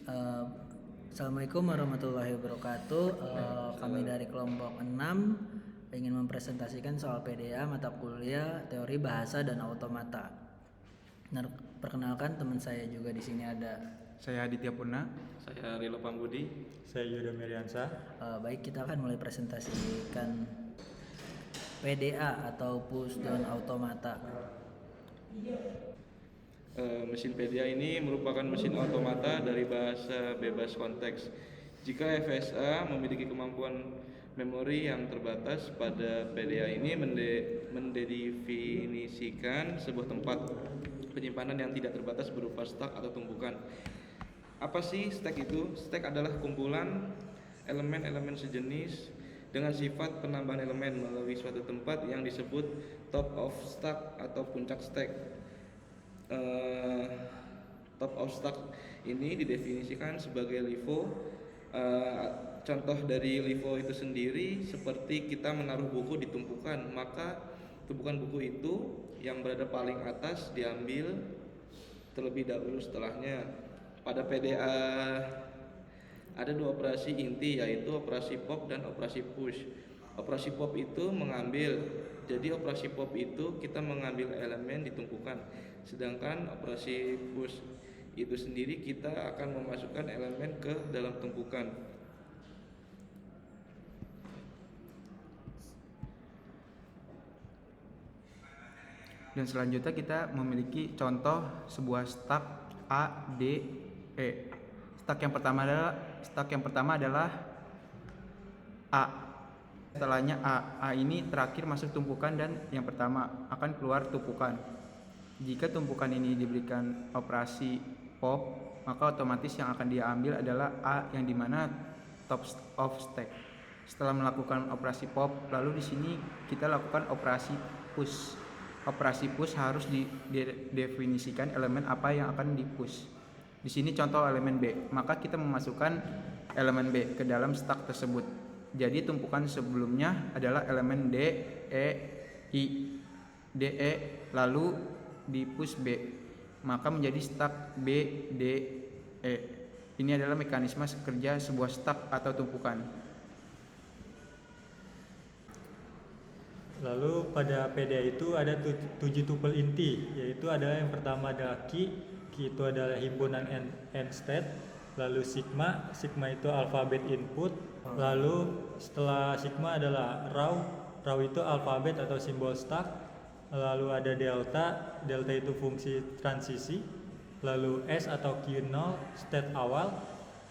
Eh, Assalamualaikum warahmatullahi wabarakatuh. Kami dari kelompok 6 ingin mempresentasikan soal PDA mata kuliah teori bahasa dan automata. Perkenalkan, teman saya juga di sini ada. Saya Aditya Purna. Saya Rilo Pambudi. Saya Yuda Miriansa. Baik, kita akan mulai presentasikan PDA atau push down automata. Mesin PDA ini merupakan mesin automata dari bahasa bebas konteks. Jika FSA memiliki kemampuan memori yang terbatas, pada PDA ini mendefinisikan sebuah tempat penyimpanan yang tidak terbatas berupa stack atau tumpukan. Apa sih stack itu? Stack adalah kumpulan elemen-elemen sejenis dengan sifat penambahan elemen melalui suatu tempat yang disebut top of stack atau puncak stack. Top of stack ini didefinisikan sebagai LIFO. Contoh dari LIFO itu sendiri seperti kita menaruh buku di tumpukan, maka tumpukan buku itu yang berada paling atas diambil terlebih dahulu setelahnya. Pada PDA ada dua operasi inti, yaitu operasi pop dan operasi push. Operasi pop itu jadi operasi pop itu kita mengambil elemen di tumpukan, sedangkan operasi push itu sendiri kita akan memasukkan elemen ke dalam tumpukan. Dan selanjutnya kita memiliki contoh sebuah stack A, D, E. Stack yang pertama adalah A. Setelahnya A ini terakhir masuk tumpukan dan yang pertama akan keluar tumpukan. Jika tumpukan ini diberikan operasi pop, maka otomatis yang akan dia ambil adalah A yang dimana top of stack. Setelah melakukan operasi pop, lalu di sini kita lakukan operasi push. Operasi push harus didefinisikan elemen apa yang akan di push. Di sini contoh elemen B, maka kita memasukkan elemen B ke dalam stack tersebut. Jadi tumpukan sebelumnya adalah elemen D, E, I, D, E, lalu di push B, maka menjadi stack B, D, E. Ini adalah mekanisme kerja sebuah stack atau tumpukan. Lalu pada PDA itu ada 7 tuple inti, yaitu adalah yang pertama adalah key itu adalah himpunan end state. Lalu sigma itu alfabet input. Lalu setelah sigma adalah raw itu alfabet atau simbol stack. Lalu ada delta itu fungsi transisi. Lalu S atau Q0 state awal,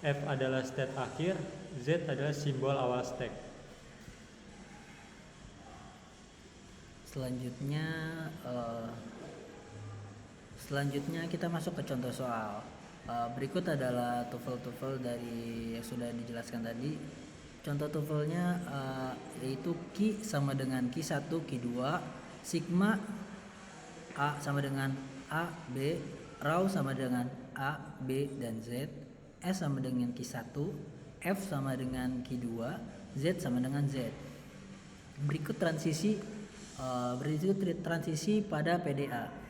F adalah state akhir, Z adalah simbol awal stack. Selanjutnya kita masuk ke contoh soal. Berikut adalah tuple-tuple dari yang sudah dijelaskan tadi. Contoh tuvelnya yaitu Q sama dengan Q1, Q2, sigma A sama dengan A, B, raw sama dengan A, B, dan Z, S sama dengan Q1, F sama dengan Q2, Z sama dengan Z. Berikut transisi pada PDA.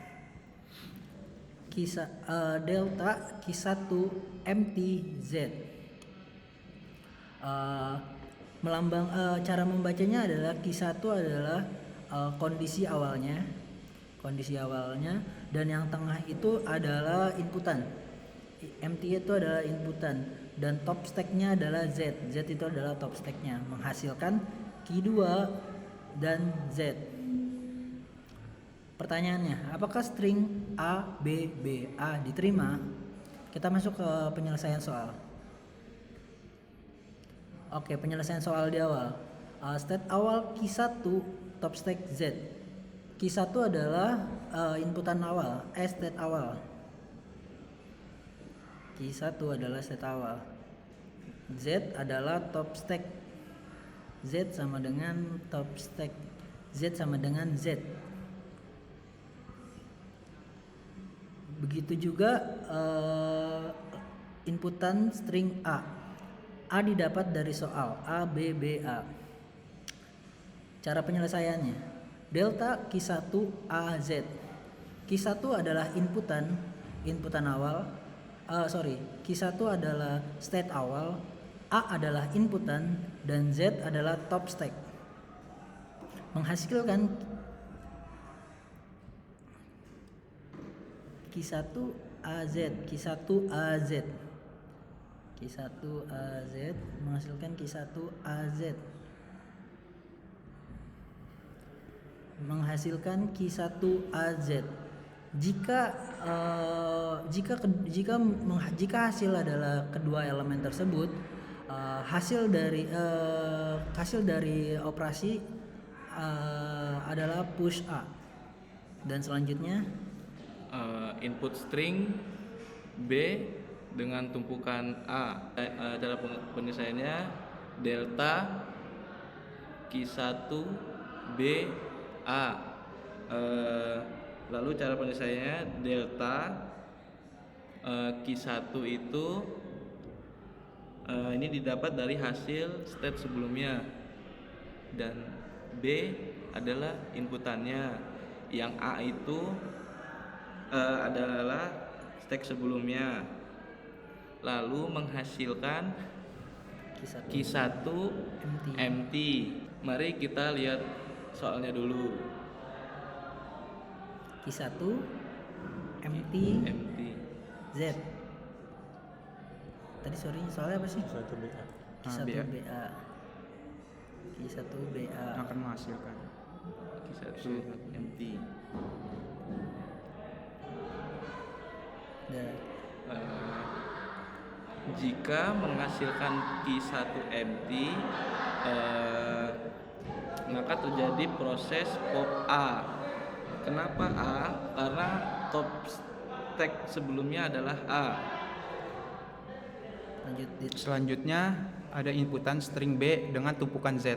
Delta Q1 MT Z. Cara membacanya adalah Q1 adalah kondisi awalnya, dan yang tengah itu adalah inputan. MT itu adalah inputan dan top stacknya adalah Z. Z itu adalah top stacknya, menghasilkan Q2 dan Z. Pertanyaannya, apakah string A, B, B, A diterima? Kita masuk ke penyelesaian soal. Oke, penyelesaian soal di awal. State awal Q1 top stack Z. Q1 adalah inputan awal, state awal. Q1 adalah state awal. Z adalah top stack. Z sama dengan top stack. Z sama dengan Z. Begitu juga inputan string A. A didapat dari soal A, B, B, A. Cara penyelesaiannya, delta Q1 A, Z. Q1 adalah inputan awal, Q1 adalah state awal, A adalah inputan, dan Z adalah top stack. Menghasilkan Q1AZ, Q1AZ, Q1AZ menghasilkan Q1AZ, menghasilkan Q1AZ. Jika hasil adalah kedua elemen tersebut, hasil dari operasi adalah push A. Dan selanjutnya Input string B dengan tumpukan A. Cara penyelesaiannya delta Q1 B A. Lalu cara penyelesaiannya delta Q1 itu ini didapat dari hasil state sebelumnya, dan B adalah inputannya, yang A itu adalah state sebelumnya, lalu menghasilkan Q1 empty. Mari kita lihat soalnya dulu. Q1 empty Z. Tadi soalnya apa sih? Satu BA. Q1BA. Q1BA. akan menghasilkan Q1 empty. Jika menghasilkan Q1 empty, maka terjadi proses pop A. Kenapa A? Karena top stack sebelumnya adalah A. Selanjutnya ada inputan string B dengan tumpukan Z.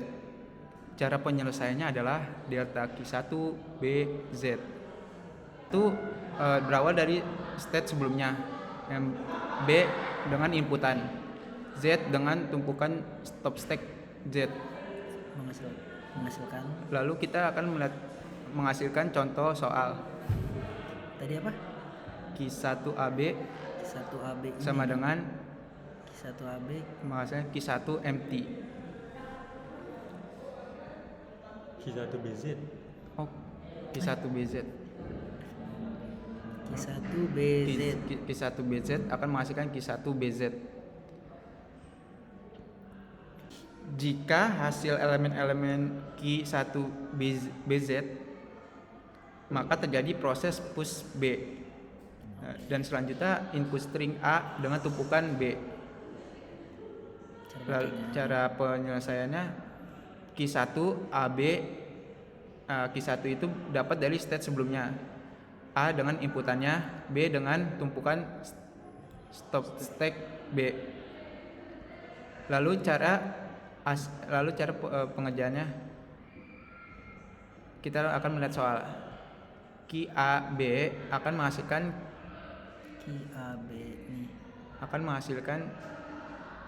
Cara penyelesaiannya adalah delta Q1 B Z. Itu berawal dari state sebelumnya, yang B dengan inputan, Z dengan tumpukan top stack Z. Menghasilkan. Lalu kita akan menghasilkan contoh soal. Tadi apa? Q1AB Q1AB ini. sama dengan Q1AB menghasilkan Q1 empty. Q1BZ. Oh, Q1BZ. Q1BZ. Q1BZ akan menghasilkan Q1BZ. Jika hasil elemen-elemen Q1BZ, maka terjadi proses push B. Dan selanjutnya input string A dengan tumpukan B. Cara penyelesaiannya Q1 AB, Q1 itu dapat dari state sebelumnya, A dengan inputannya, B dengan tumpukan stop stack B. Lalu cara pengerjaannya kita akan melihat soal. QAB akan menghasilkan QAB nih.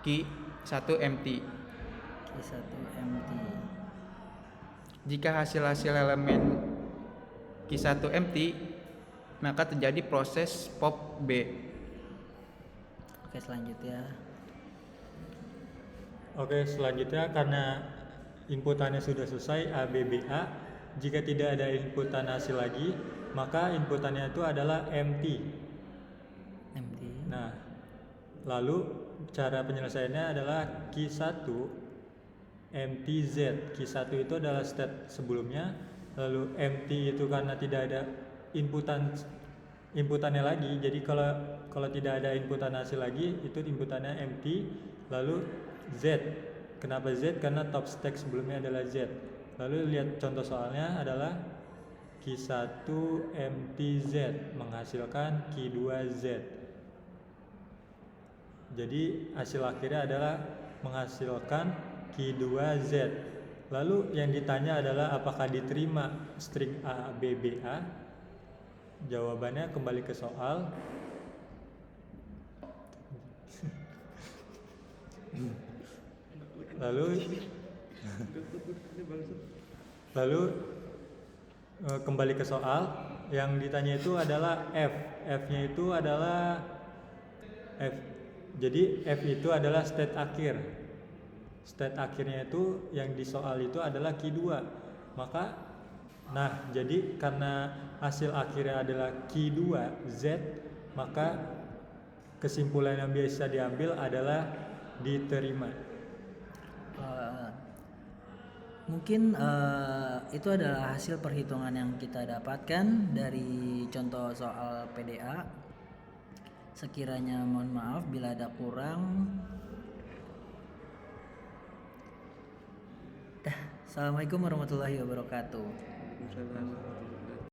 Q1 empty. Q1 empty. Jika hasil elemen Q1 empty, maka terjadi proses pop B. Oke, selanjutnya karena inputannya sudah selesai A, B, B, A, jika tidak ada inputan hasil lagi, maka inputannya itu adalah empty. Nah, lalu cara penyelesaiannya adalah Q1 empty Z. Q1 itu adalah state sebelumnya, lalu empty itu karena tidak ada inputannya lagi. Jadi kalau tidak ada inputan hasil lagi, itu inputannya empty. Lalu Z. Kenapa Z? Karena top stack sebelumnya adalah Z. Lalu lihat contoh soalnya adalah Q1 empty Z menghasilkan Q2Z. Jadi hasil akhirnya adalah menghasilkan Q2Z. Lalu yang ditanya adalah apakah diterima string A, B, B, A? Jawabannya kembali ke soal. Lalu kembali ke soal, yang ditanya itu adalah F. F-nya itu adalah F. Jadi F itu adalah state akhir. State akhirnya itu yang di soal itu adalah Q2. Maka nah, jadi karena hasil akhirnya adalah Q2 Z, maka kesimpulan yang bisa diambil adalah diterima. Eh, Mungkin itu adalah hasil perhitungan yang kita dapatkan dari contoh soal PDA. Sekiranya mohon maaf bila ada kurang. Assalamualaikum warahmatullahi wabarakatuh. Waalaikumsalam.